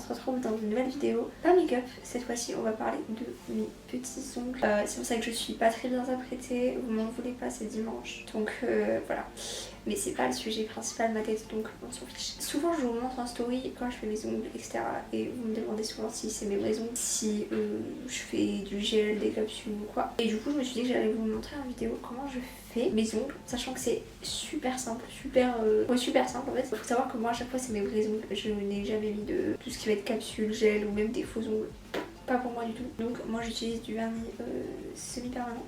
se retrouve dans une nouvelle vidéo. Pas make-up, cette fois-ci on va parler de mes petits ongles. C'est pour ça que je suis pas très bien apprêtée, vous m'en voulez pas, c'est dimanche. Donc voilà. Mais c'est pas le sujet principal de ma tête, donc on s'en fiche. Souvent je vous montre en story quand je fais mes ongles, etc. Et vous me demandez souvent si c'est mes vrais ongles, si je fais du gel, des capsules ou quoi. Et du coup je me suis dit que j'allais vous montrer en vidéo comment je fais mes ongles, sachant que c'est super simple, super simple en fait. Il faut savoir que moi à chaque fois c'est mes vrais ongles, je n'ai jamais mis de tout ce qui va être capsule, gel ou même des faux ongles. Pas pour moi du tout. Donc moi j'utilise du vernis semi-permanent.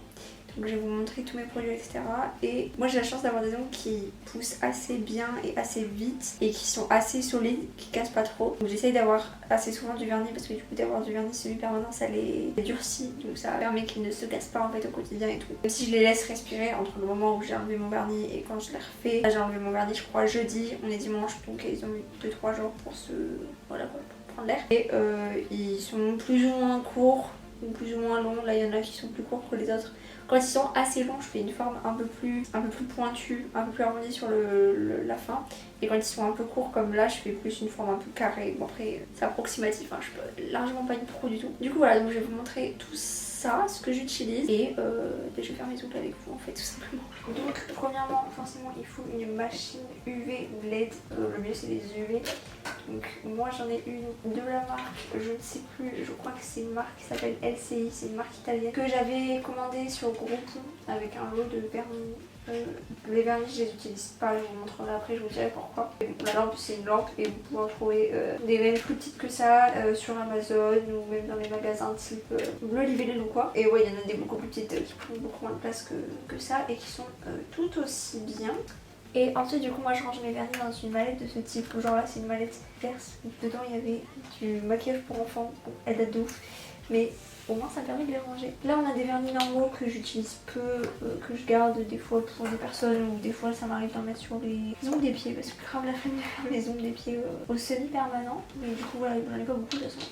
Donc je vais vous montrer tous mes produits, etc. Et moi j'ai la chance d'avoir des ongles qui poussent assez bien et assez vite et qui sont assez solides, qui cassent pas trop. Donc j'essaye d'avoir assez souvent du vernis parce que du coup d'avoir du vernis semi-permanent ça les durcit. Donc ça permet qu'ils ne se cassent pas en fait au quotidien et tout. Même si je les laisse respirer entre le moment où j'ai enlevé mon vernis et quand je les refais. Là j'ai enlevé mon vernis je crois jeudi, on est dimanche donc ils ont mis 2-3 jours pour se... voilà quoi, pour prendre l'air. Et ils sont plus ou moins courts ou plus ou moins longs. Là il y en a qui sont plus courts que les autres. Quand ils sont assez longs, je fais une forme un peu plus pointue, un peu plus arrondie sur la fin. Et quand ils sont un peu courts comme là, je fais plus une forme un peu carrée. Bon après, c'est approximatif, hein, je suis largement pas une pro du tout. Du coup voilà, donc je vais vous montrer tout ça, ce que j'utilise. Et je vais faire mes ongles avec vous en fait, tout simplement. Donc premièrement, forcément, il faut une machine UV ou LED. Le mieux c'est les UV. Donc moi j'en ai une de la marque, je ne sais plus, je crois que c'est une marque qui s'appelle LCI, c'est une marque italienne que j'avais commandée sur Groupon avec un lot de vernis. Les vernis je les utilise pas, je vous montrerai après, je vous dirai pourquoi. La lampe c'est une lampe et vous pouvez en trouver des même plus petites que ça sur Amazon ou même dans les magasins type Bleu Libellé ou quoi. Et ouais il y en a des beaucoup plus petites qui prennent beaucoup moins de place que ça et qui sont tout aussi bien. Et ensuite du coup moi je range mes vernis dans une mallette de ce type, genre là c'est une mallette verse, dedans il y avait du maquillage pour enfants, bon, elle date de ouf, mais au moins ça permet de les ranger. Là on a des vernis normaux que j'utilise peu, que je garde des fois pour des personnes ou des fois ça m'arrive d'en mettre sur les ongles des pieds parce que grave la flemme de faire mes ongles des pieds au semi-permanent, mais du coup voilà j'en ai pas beaucoup de toute façon.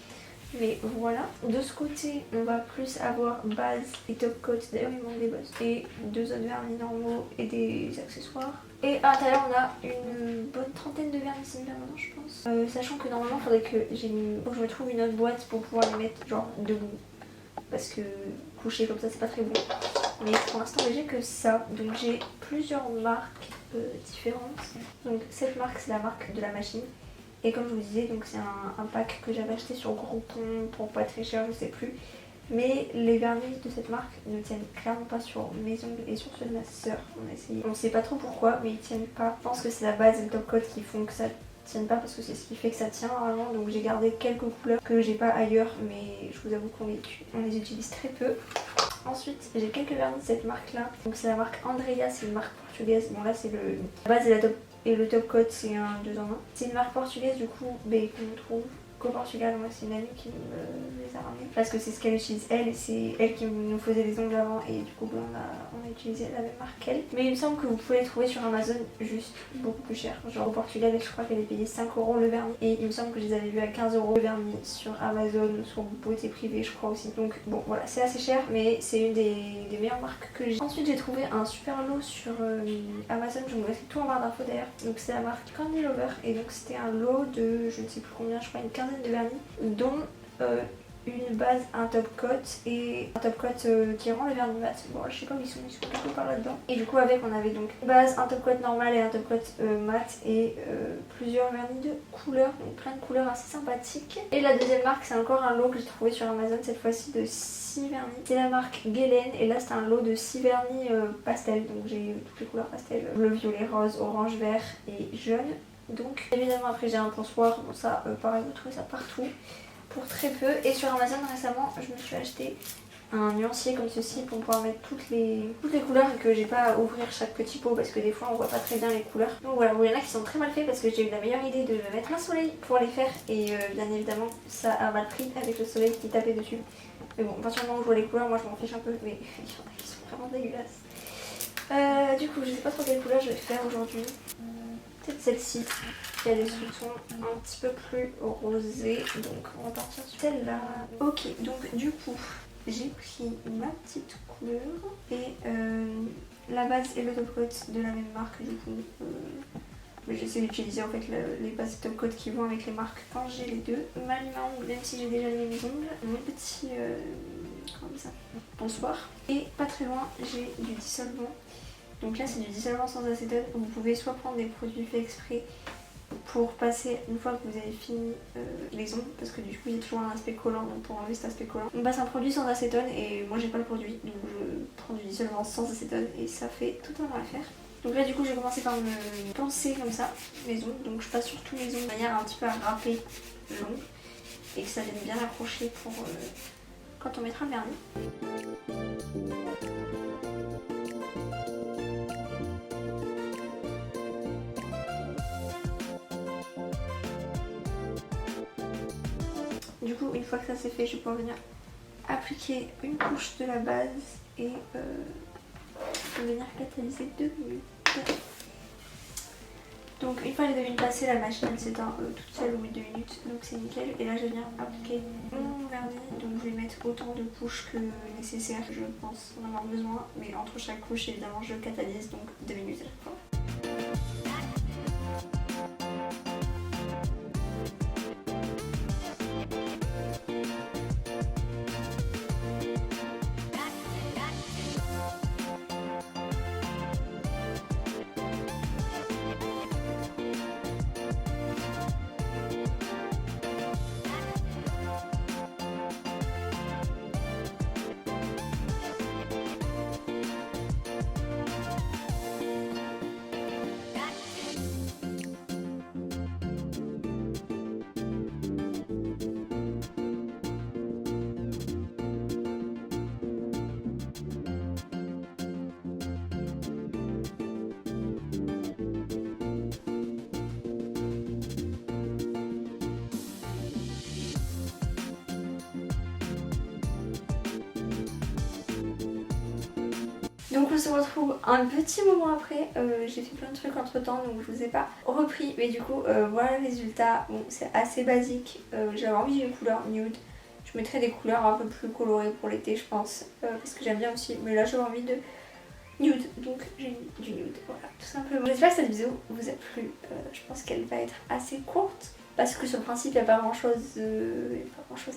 Mais voilà, de ce côté on va plus avoir base et top coat, d'ailleurs il manque des bases, et deux autres vernis normaux et des accessoires. Et à l'intérieur on a une bonne trentaine de vernis semi-permanents je pense. Sachant que normalement il faudrait que faut que je me trouve une autre boîte pour pouvoir les mettre genre debout. Parce que coucher comme ça c'est pas très bon. Mais pour l'instant j'ai que ça, donc j'ai plusieurs marques différentes. Donc cette marque c'est la marque de la machine. Et comme je vous disais, donc c'est un pack que j'avais acheté sur Groupon pour pas très cher, je sais plus. Mais les vernis de cette marque ne tiennent clairement pas sur mes ongles et sur ceux de ma soeur. On a essayé. On sait pas trop pourquoi, mais ils tiennent pas. Je pense que c'est la base et le top coat qui font que ça tienne pas parce que c'est ce qui fait que ça tient normalement. Donc j'ai gardé quelques couleurs que j'ai pas ailleurs, mais je vous avoue qu'on les utilise très peu. Ensuite, j'ai quelques vernis de cette marque là. Donc c'est la marque Andrea, c'est une marque portugaise. Bon là c'est la base et le top coat c'est un 2 en 1. C'est une marque portugaise du coup qu'on trouve qu'au Portugal. Moi c'est une amie qui me les a ramenés parce que c'est ce qu'elle utilise elle et c'est elle qui nous faisait les ongles avant et du coup on a utilisé la même marque qu'elle. Mais il me semble que vous pouvez les trouver sur Amazon juste beaucoup plus cher. Genre au Portugal je crois qu'elle est payée 5 € le vernis et il me semble que je les avais vus à 15 € le vernis sur Amazon ou sur Beauté Privée je crois aussi. Donc bon voilà c'est assez cher mais c'est une des meilleures marques que j'ai. Ensuite j'ai trouvé un super lot sur Amazon, je vous mettrai tout en barre d'infos d'ailleurs. Donc c'est la marque Candy Lover et donc c'était un lot de je ne sais plus combien, je crois une quinzaine de vernis dont une base, un top coat et un top coat qui rend le vernis mat. Bon je sais pas où ils sont quelque part là-dedans. Et du coup avec on avait donc une base, un top coat normal et un top coat mat et plusieurs vernis de couleurs, donc plein de couleurs assez sympathiques. Et la deuxième marque c'est encore un lot que j'ai trouvé sur Amazon cette fois-ci de 6 vernis. C'est la marque Guélène et là c'est un lot de 6 vernis pastel, donc j'ai toutes les couleurs pastel, bleu, violet, rose, orange, vert et jaune. Donc évidemment après j'ai un ponçoir, bon ça pareil vous trouvez ça partout pour très peu. Et sur Amazon récemment je me suis acheté un nuancier comme ceci pour pouvoir mettre toutes les couleurs et que j'ai pas à ouvrir chaque petit pot parce que des fois on voit pas très bien les couleurs. Donc voilà, bon, il y en a qui sont très mal faits parce que j'ai eu la meilleure idée de mettre un soleil pour les faire et bien évidemment ça a mal pris avec le soleil qui tapait dessus. Mais bon, à partir du moment où je vois les couleurs moi je m'en fiche un peu mais il y en a qui sont vraiment dégueulasses. Du coup je sais pas trop quelle couleur je vais faire aujourd'hui. Peut-être celle-ci qui a des sous-tons un petit peu plus rosés, donc on va partir sur celle-là. Ok, donc du coup j'ai pris ma petite couleur et la base et le top coat de la même marque du coup Mais j'essaie d'utiliser en fait les bases top coat qui vont avec les marques quand j'ai les deux. Ma lime à ongles, même si j'ai déjà mis mes ongles. Mon petit... comment on dit ça, bonsoir. Et pas très loin, j'ai du dissolvant. Donc là c'est du dissolvant sans acétone. Vous pouvez soit prendre des produits faits exprès pour passer une fois que vous avez fini les ongles, parce que du coup il y a toujours un aspect collant, donc pour enlever cet aspect collant on passe un produit sans acétone et moi j'ai pas le produit, donc je prends du dissolvant sans acétone et ça fait totalement l'affaire. Donc là du coup j'ai commencé par me pincer comme ça mes ongles, donc je passe sur tous mes ongles de manière un petit peu à râper l'ongle et que ça vienne bien accrocher pour quand on mettra le vernis. Du coup, une fois que ça c'est fait, je peux venir appliquer une couche de la base et venir catalyser 2 minutes. Donc une fois les 2 minutes passées, la machine elle s'éteint toute seule au bout de 2 minutes, donc c'est nickel. Et là je viens appliquer mon vernis, donc je vais mettre autant de couches que nécessaire, je pense en avoir besoin. Mais entre chaque couche évidemment je catalyse, donc 2 minutes à chaque fois. Donc on se retrouve un petit moment après, j'ai fait plein de trucs entre temps donc je vous ai pas repris, mais du coup voilà le résultat. Bon, c'est assez basique, j'avais envie d'une couleur nude, je mettrais des couleurs un peu plus colorées pour l'été je pense, parce que j'aime bien aussi, mais là j'avais envie de nude, donc j'ai mis du nude, voilà tout simplement. J'espère que cette vidéo vous a plu, je pense qu'elle va être assez courte. Parce que sur le principe il n'y a pas grand chose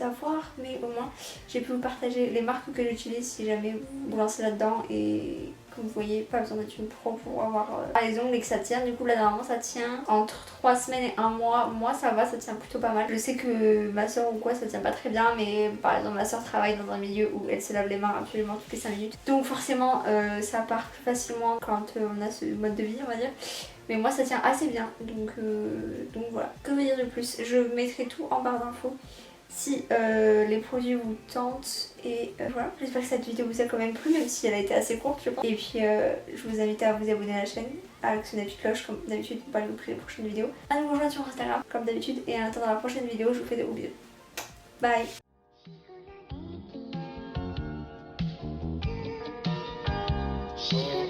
à voir, mais au moins j'ai pu vous partager les marques que j'utilise si jamais vous vous lancez là-dedans et que vous voyez pas besoin d'être une pro pour avoir les ongles et que ça tient. Du coup là normalement ça tient entre 3 semaines et 1 mois, moi ça va, ça tient plutôt pas mal. Je sais que ma soeur ou quoi ça tient pas très bien, mais par exemple ma soeur travaille dans un milieu où elle se lave les mains absolument toutes les 5 minutes. Donc forcément ça part plus facilement quand on a ce mode de vie on va dire. Mais moi ça tient assez bien, donc voilà. Que dire de plus? Je mettrai tout en barre d'infos si les produits vous tentent. Et voilà, j'espère que cette vidéo vous a quand même plu, même si elle a été assez courte je pense. Et puis je vous invite à vous abonner à la chaîne, à actionner la petite cloche comme d'habitude pour pas louper les prochaines vidéos. À nous rejoindre sur Instagram comme d'habitude. Et en attendant la prochaine vidéo, je vous fais de gros bisous. Bye. Yeah.